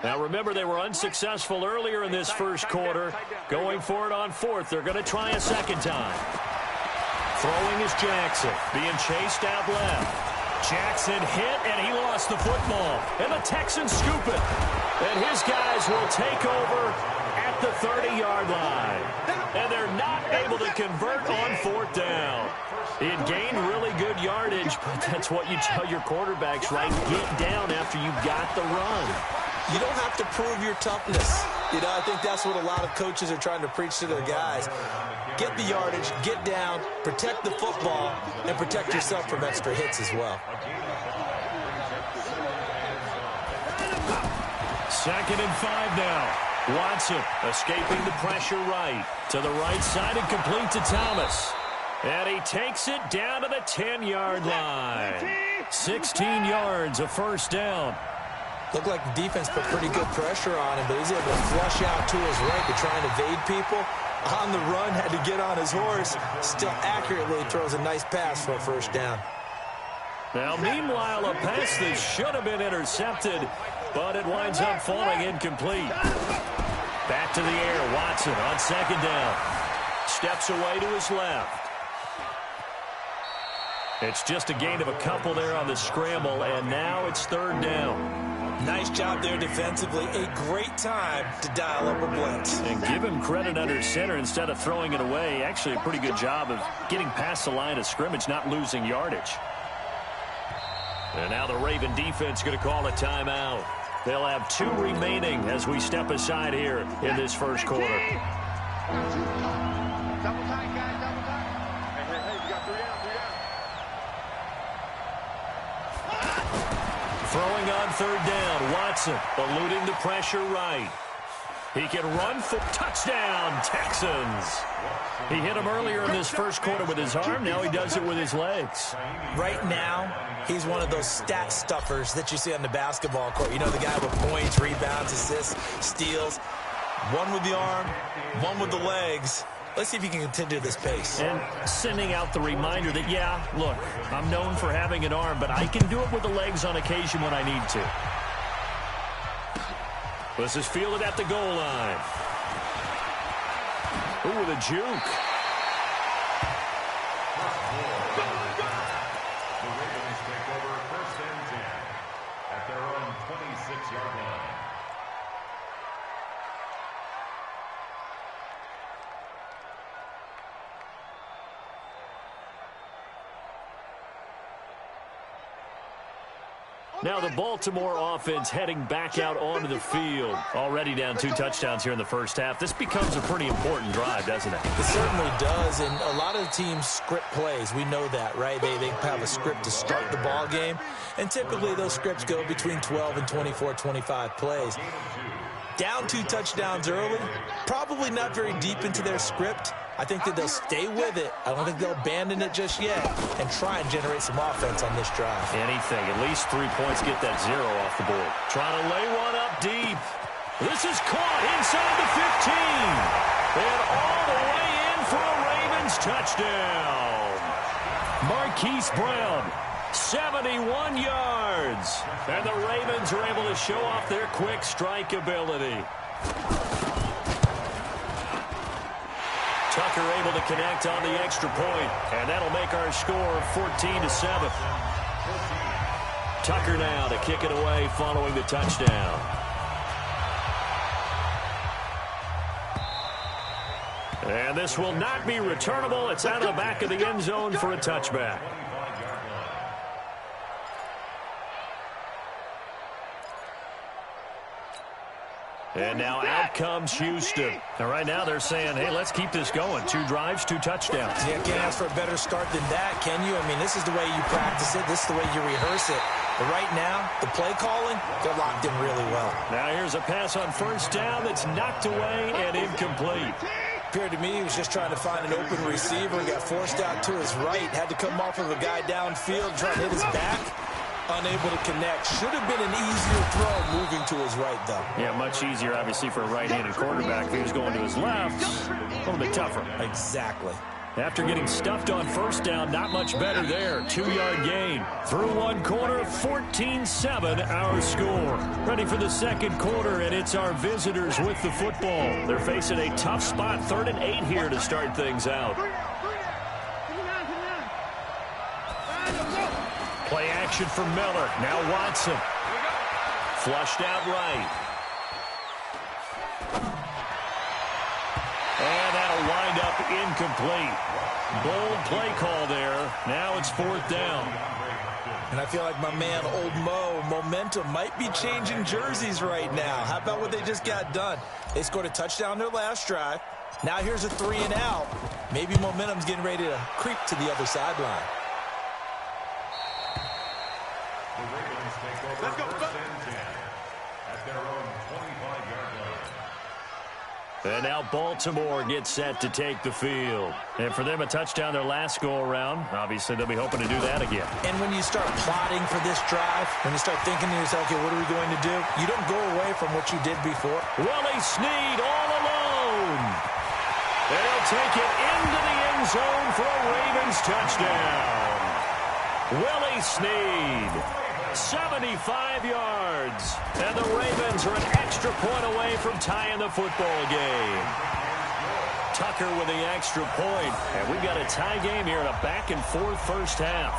Now, remember, they were unsuccessful earlier in this first quarter. Going for it on fourth. They're going to try a second time. Throwing is Jackson. Being chased out left. Jackson hit, and he lost the football. And the Texans scoop it. And his guys will take over at the 30-yard line. And they're not able to convert on fourth down. It gained really good yardage, but that's what you tell your quarterbacks, right? Get down after you got the run. You don't have to prove your toughness. You know, I think that's what a lot of coaches are trying to preach to their guys. Get the yardage, get down, protect the football, and protect yourself from extra hits as well. Second and 5 now. Watson escaping the pressure right. To the right side and complete to Thomas. And he takes it down to the 10-yard line. 16 yards, a first down. Looked like the defense put pretty good pressure on him, but he's able to flush out to his right to try and evade people. On the run, had to get on his horse. Still accurately throws a nice pass for a first down. Now, meanwhile, a pass that should have been intercepted, but it winds up falling incomplete. Back to the air, Watson on second down. Steps away to his left. It's just a gain of a couple there on the scramble, and now it's third down. Nice job there defensively. A great time to dial up a blitz. And give him credit under center instead of throwing it away. Actually, a pretty good job of getting past the line of scrimmage, not losing yardage. And now the Raven defense going to call a timeout. They'll have 2 remaining as we step aside here in this first quarter. Double time, guys, double time. Hey, you got 3 down, 3 down. Throwing on third down, Watson eluding the pressure right. He can run for touchdown, Texans. He hit him earlier in this first quarter with his arm. Now he does it with his legs. Right now, he's one of those stat stuffers that you see on the basketball court. You know, the guy with points, rebounds, assists, steals. One with the arm, one with the legs. Let's see if he can continue this pace. And sending out the reminder that, yeah, look, I'm known for having an arm, but I can do it with the legs on occasion when I need to. This is fielded at the goal line. Ooh, with a juke. The Ravens take over first and 10 at their own 26-yard line. Now the Baltimore offense heading back out onto the field. Already down 2 touchdowns here in the first half. This becomes a pretty important drive, doesn't it? It certainly does, and a lot of teams script plays. We know that, right? They have a script to start the ball game, and typically those scripts go between 12 and 24, 25 plays. Down 2 touchdowns early, probably not very deep into their script. I think that they'll stay with it. I don't think they'll abandon it just yet and try and generate some offense on this drive. Anything. At least 3 points. Get that 0 off the board. Trying to lay one up deep. This is caught inside the 15. And all the way in for a Ravens touchdown. Marquise Brown, 71 yards. And the Ravens are able to show off their quick strike ability. Tucker able to connect on the extra point, and that'll make our score 14-7. Tucker now to kick it away following the touchdown. And this will not be returnable. It's out of the back of the end zone for a touchback. And now out comes Houston. And right now they're saying, hey, let's keep this going. 2 drives, 2 touchdowns. Yeah, can't ask for a better start than that, can you? I mean, this is the way you practice it. This is the way you rehearse it. But right now, the play calling, they're locked in really well. Now here's a pass on first down that's knocked away and incomplete. Appeared to me he was just trying to find an open receiver. Got forced out to his right. Had to come off of a guy downfield, trying to hit his back. Unable to connect. Should have been an easier throw moving to his right, though. Yeah, much easier, obviously, for a right-handed quarterback. If he was going to his left, a little bit tougher. Exactly. After getting stuffed on first down, not much better there. 2-yard gain. Through one quarter, 14-7 our score. Ready for the second quarter, and it's our visitors with the football. They're facing a tough spot, 3rd and 8 here to start things out. Play action for Miller. Now Watson. Flushed out right. And that'll wind up incomplete. Bold play call there. Now it's 4th down. And I feel like my man, Old Mo, momentum might be changing jerseys right now. How about what they just got done? They scored a touchdown their last drive. Now here's a 3 and out. Maybe momentum's getting ready to creep to the other sideline. Let's go. First and 10 at their own 25-yard line. And now Baltimore gets set to take the field. And for them, a touchdown their last go-around. Obviously, they'll be hoping to do that again. And when you start plotting for this drive, when you start thinking to yourself, okay, what are we going to do? You don't go away from what you did before. Willie Snead all alone. They'll take it into the end zone for a Ravens touchdown. Willie Snead, 75 yards. And the Ravens are an extra point away from tying the football game. Tucker with the extra point. And we've got a tie game here in a back-and-forth first half.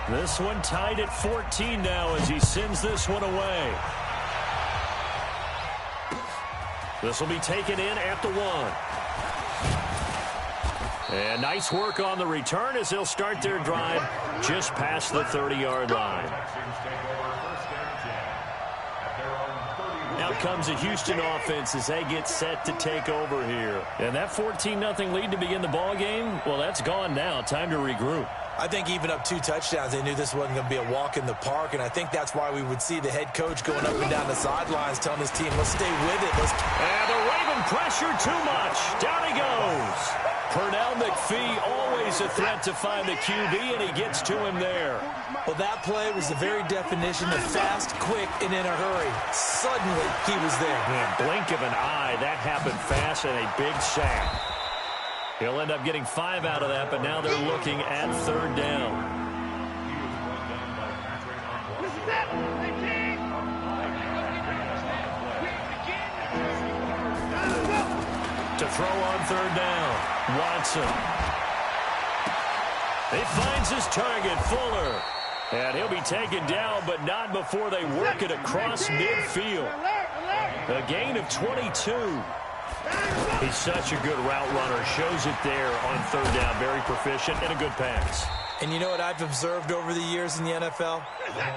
This one tied at 14 now as he sends this one away. This will be taken in at the 1. And nice work on the return as they'll start their drive just past the 30-yard line. Now comes the Houston offense as they get set to take over here. And that 14-0 lead to begin the ball game, well, that's gone now. Time to regroup. I think even up 2 touchdowns, they knew this wasn't going to be a walk in the park, and I think that's why we would see the head coach going up and down the sidelines telling his team, let's stay with it. And the Raven pressure too much. Down he goes. Pernell McPhee, always a threat to find the QB, and he gets to him there. Well, that play was the very definition of fast, quick, and in a hurry. Suddenly, he was there. Man, blink of an eye, that happened fast and a big sack. He'll end up getting 5 out of that, but now they're looking at 3rd down. To throw on 3rd down, Watson. He finds his target, Fuller. And he'll be taken down, but not before they work it across midfield. A gain of 22. He's such a good route runner. Shows it there on 3rd down. Very proficient and a good pass. And you know what I've observed over the years in the NFL?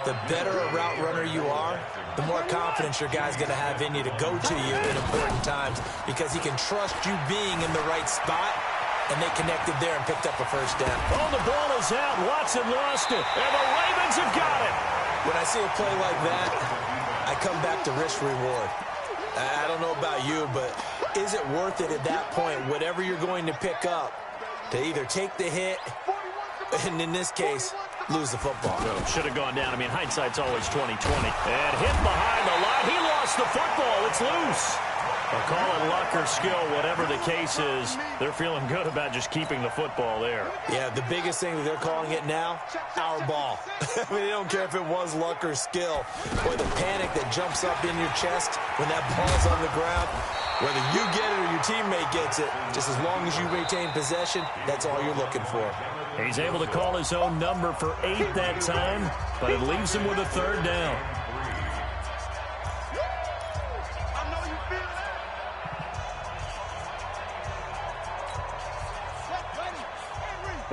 The better a route runner you are, the more confidence your guy's going to have in you to go to you in important times because he can trust you being in the right spot, and they connected there and picked up a first down. Oh, the ball is out. Watson lost it, and the Ravens have got it. When I see a play like that, I come back to risk-reward. I don't know about you, but is it worth it at that point, whatever you're going to pick up, to either take the hit and, in this case, lose the football? Should have gone down. I mean, hindsight's always 20/20. And hit behind the line. He lost the football. It's loose. They'll call it luck or skill, whatever the case is. They're feeling good about just keeping the football there. Yeah, the biggest thing that they're calling it now, our ball. I mean, they don't care if it was luck or skill. Or the panic that jumps up in your chest when that ball's on the ground. Whether you get it or your teammate gets it, just as long as you retain possession, that's all you're looking for. He's able to call his own number for 8 that time, but it leaves him with a 3rd down.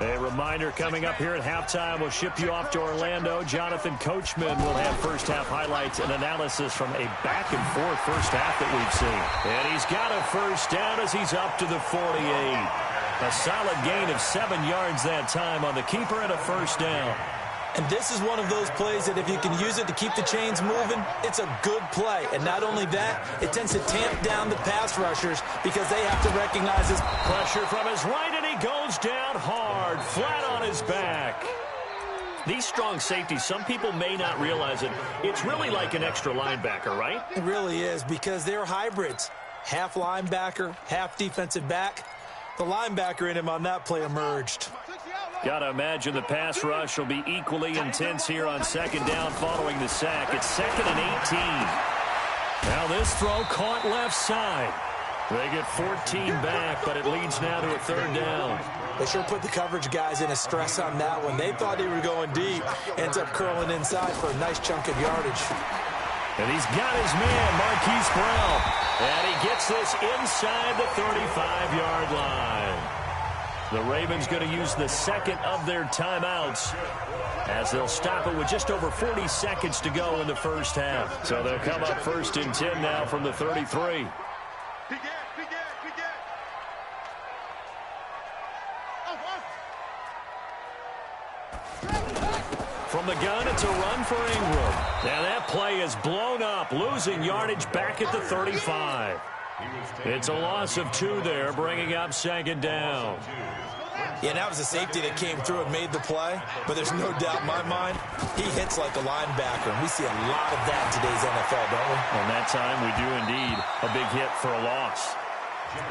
A reminder coming up here at halftime. We'll ship you off to Orlando. Jonathan Coachman will have first half highlights and analysis from a back-and-forth first half that we've seen. And he's got a first down as he's up to the 48. A solid gain of 7 yards that time on the keeper and a first down. And this is one of those plays that if you can use it to keep the chains moving, it's a good play. And not only that, it tends to tamp down the pass rushers because they have to recognize his pressure from his right, and he goes down hard, flat on his back. These strong safeties, some people may not realize it. It's really like an extra linebacker, right? It really is because they're hybrids. half linebacker, half defensive back. The linebacker in him on that play emerged. Got to imagine the pass rush will be equally intense here on second down following the sack. It's 2nd and 18. Now this throw caught left side. They get 14 back, but it leads now to a 3rd down. They sure put the coverage guys in a stress on that one. They thought they were going deep. Ends up curling inside for a nice chunk of yardage. And he's got his man, Marquise Brown. And he gets this inside the 35-yard line. The Ravens going to use the second of their timeouts as they'll stop it with just over 40 seconds to go in the first half. So they'll come up 1st and 10 now from the 33. From the gun, it's a run for Ingram. Now that play is blown up, losing yardage back at the 35. It's a loss of 2 there, bringing up 2nd down. Yeah, that was a safety that came through and made the play, but there's no doubt in my mind, he hits like a linebacker, and we see a lot of that in today's NFL, don't we? On that time, we do indeed. A big hit for a loss.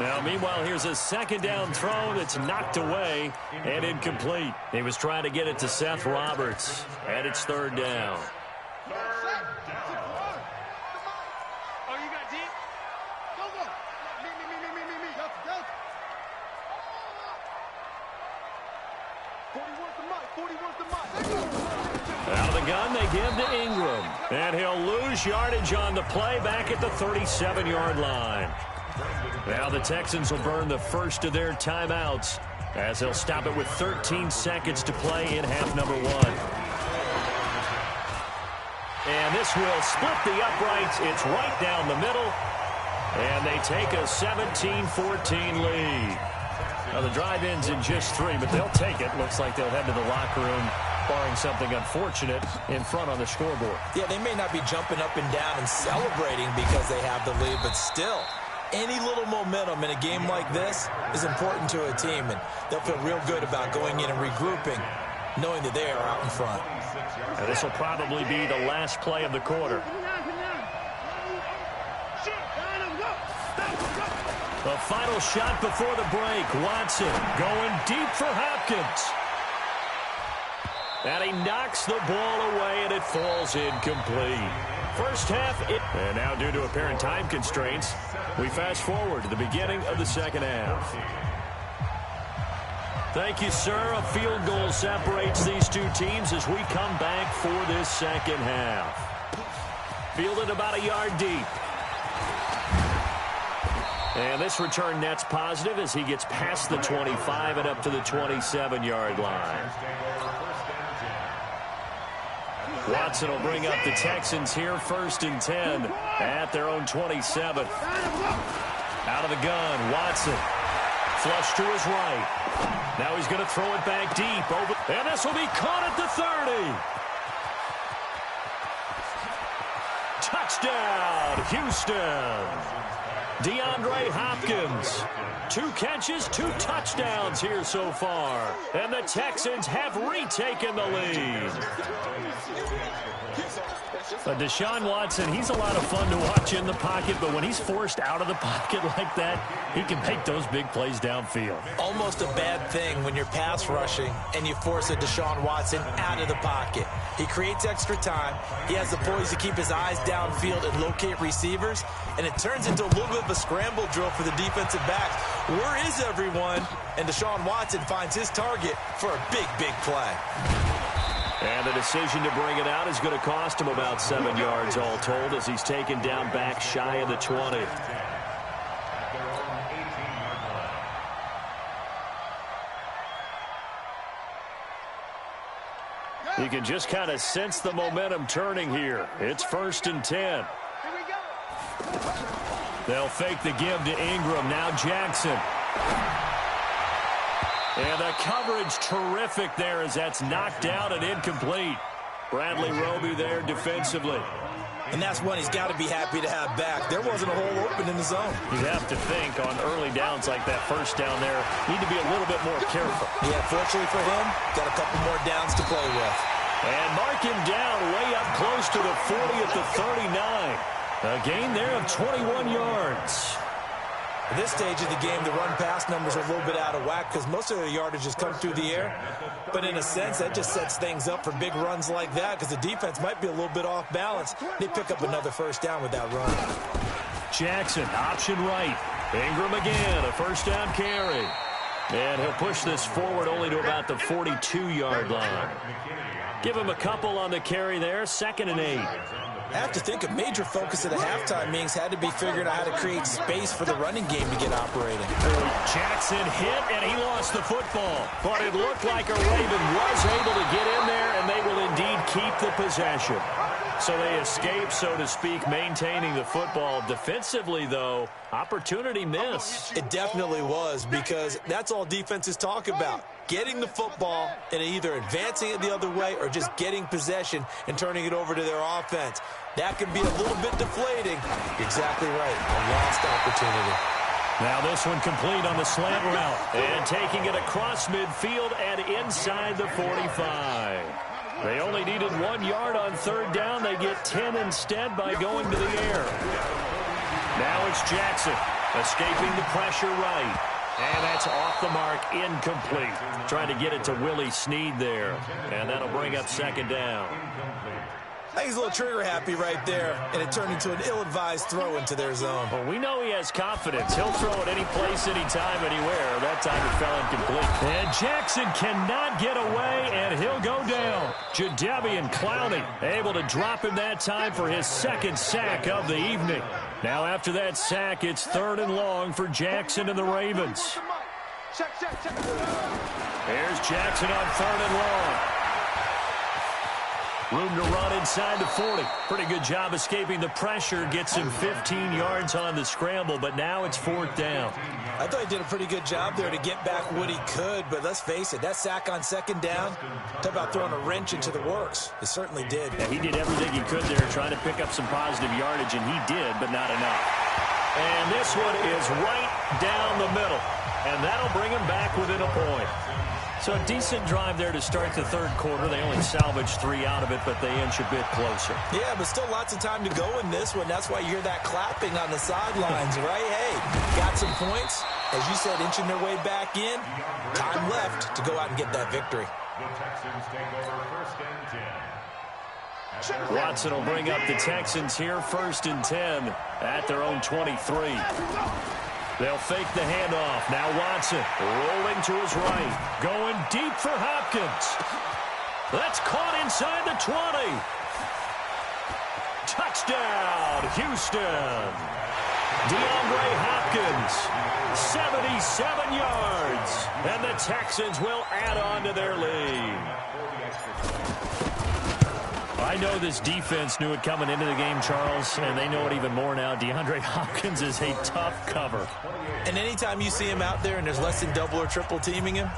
Now, meanwhile, here's a 2nd down throw that's knocked away and incomplete. He was trying to get it to Seth Roberts, and it's 3rd down. Out of the gun, they give to Ingram. And he'll lose yardage on the play back at the 37-yard line. Now the Texans will burn the first of their timeouts as they'll stop it with 13 seconds to play in half number 1. And this will split the uprights. It's right down the middle. And they take a 17-14 lead. Now the drive ends in just 3, but they'll take it. Looks like they'll head to the locker room, barring something unfortunate in front on the scoreboard. Yeah, they may not be jumping up and down and celebrating because they have the lead, but still, any little momentum in a game like this is important to a team, and they'll feel real good about going in and regrouping, knowing that they are out in front. And this will probably be the last play of the quarter. The final shot before the break. Watson going deep for Hopkins. And he knocks the ball away, and it falls incomplete. First half, and now due to apparent time constraints, we fast forward to the beginning of the second half. Thank you, sir. A field goal separates these two teams as we come back for this second half. Fielded about a yard deep. And this return net's positive as he gets past the 25 and up to the 27-yard line. Watson will bring up the Texans here 1st and 10 at their own 27. Out of the gun, Watson. Flush to his right. Now he's going to throw it back deep. And this will be caught at the 30. Touchdown, Houston. DeAndre Hopkins. 2 catches, 2 touchdowns here so far. And the Texans have retaken the lead. Deshaun Watson, he's a lot of fun to watch in the pocket, but when he's forced out of the pocket like that, he can make those big plays downfield. Almost a bad thing when you're pass rushing and you force a Deshaun Watson out of the pocket. He creates extra time. He has the poise to keep his eyes downfield and locate receivers, and it turns into a little bit of a scramble drill for the defensive backs. Where is everyone? And Deshaun Watson finds his target for a big, big play. And the decision to bring it out is going to cost him about 7 yards all told as he's taken down back shy of the 20. You can just kind of sense the momentum turning here. It's 1st and 10. They'll fake the give to Ingram. Now Jackson. And the coverage terrific there as that's knocked out and incomplete. Bradley Roby there defensively. And that's one he's got to be happy to have back. There wasn't a hole open in the zone. You have to think on early downs like that first down there, need to be a little bit more careful. Yeah, fortunately for him, got a couple more downs to play with. And mark him down way up close to the 40 at the 39. A gain there of 21 yards. At this stage of the game, the run-pass numbers are a little bit out of whack because most of their yardage has come through the air. But in a sense, that just sets things up for big runs like that because the defense might be a little bit off balance. They pick up another first down with that run. Jackson, option right. Ingram again, a first down carry. And he'll push this forward only to about the 42-yard line. Give him a couple on the carry there, 2nd and 8. I have to think a major focus of the halftime meetings had to be figuring out how to create space for the running game to get operating. Jackson hit, and he lost the football. But it looked like a Raven was able to get in there, and they will indeed keep the possession. So they escape, so to speak, maintaining the football. Defensively, though, opportunity missed. It definitely was, because that's all defenses talk about. Getting the football and either advancing it the other way or just getting possession and turning it over to their offense. That can be a little bit deflating. Exactly right. A lost opportunity. Now this one complete on the slant route. And taking it across midfield and inside the 45. They only needed 1 yard on 3rd down. They get 10 instead by going to the air. Now it's Jackson escaping the pressure right. And that's off the mark, incomplete. Trying to get it to Willie Snead there. And that'll bring up 2nd down. I think he's a little trigger happy right there, and it turned into an ill-advised throw into their zone. Well, we know he has confidence. He'll throw it any place, anytime, anywhere. That time it fell incomplete. And Jackson cannot get away, and he'll go down. Jadeveon Clowney able to drop him that time for his 2nd sack of the evening. Now after that sack, it's 3rd and long for Jackson and the Ravens. There's Jackson on 3rd and long. Room to run inside the 40. Pretty good job escaping the pressure. Gets him 15 yards on the scramble, but now it's 4th down. I thought he did a pretty good job there to get back what he could, but let's face it, that sack on 2nd down, talk about throwing a wrench into the works. It certainly did. Yeah, he did everything he could there, trying to pick up some positive yardage, and he did, but not enough. And this one is right down the middle, and that'll bring him back within a point. So a decent drive there to start the 3rd quarter. They only salvaged 3 out of it, but they inch a bit closer. Yeah, but still lots of time to go in this one. That's why you hear that clapping on the sidelines, right? Hey, got some points. As you said, inching their way back in. Time left to go out and get that victory. The Texans take over 1st and 10. Watson will bring up the Texans here, 1st and 10 at their own 23. They'll fake the handoff. Now Watson rolling to his right. Going deep for Hopkins. That's caught inside the 20. Touchdown, Houston. DeAndre Hopkins, 77 yards. And the Texans will add on to their lead. I know this defense knew it coming into the game, Charles, and they know it even more now. DeAndre Hopkins is a tough cover. And anytime you see him out there and there's less than double or triple teaming him,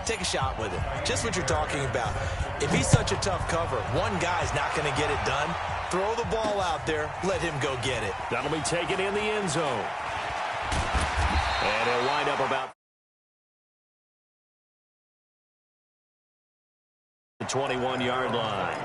take a shot with him. Just what you're talking about. If he's such a tough cover, one guy's not going to get it done. Throw the ball out there. Let him go get it. That'll be taken in the end zone. And he'll wind up about the 21-yard line.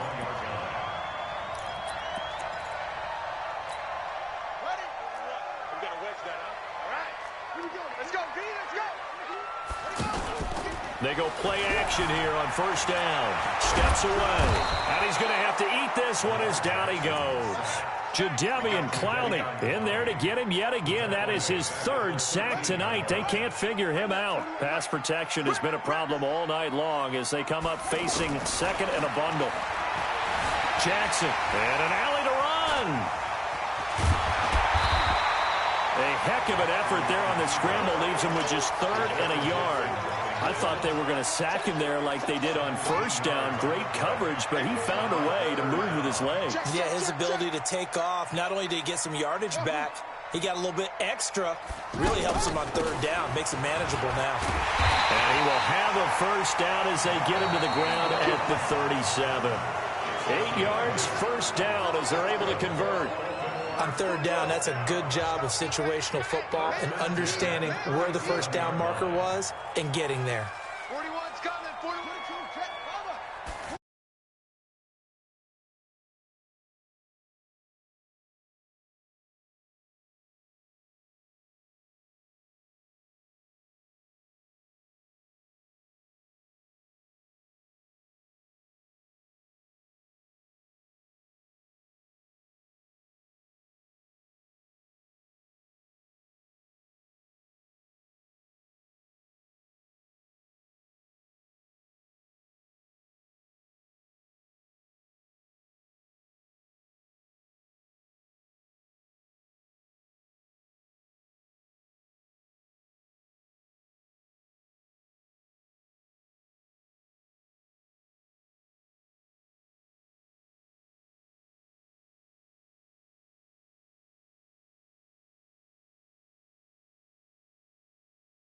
They go play action here on 1st down. Steps away. And he's going to have to eat this one as down he goes. Jadeveon Clowney in there to get him yet again. That is his 3rd sack tonight. They can't figure him out. Pass protection has been a problem all night long as they come up facing 2nd and a bundle. Jackson and an alley to run. A heck of an effort there on the scramble. Leaves him with just 3rd and a yard. I thought they were going to sack him there like they did on 1st down. Great coverage, but he found a way to move with his legs. Yeah, his ability to take off, not only did he get some yardage back, he got a little bit extra. Really helps him on 3rd down, makes it manageable now. And he will have a 1st down as they get him to the ground at the 37. 8 yards, 1st down as they're able to convert. On 3rd down, that's a good job of situational football and understanding where the 1st down marker was and getting there.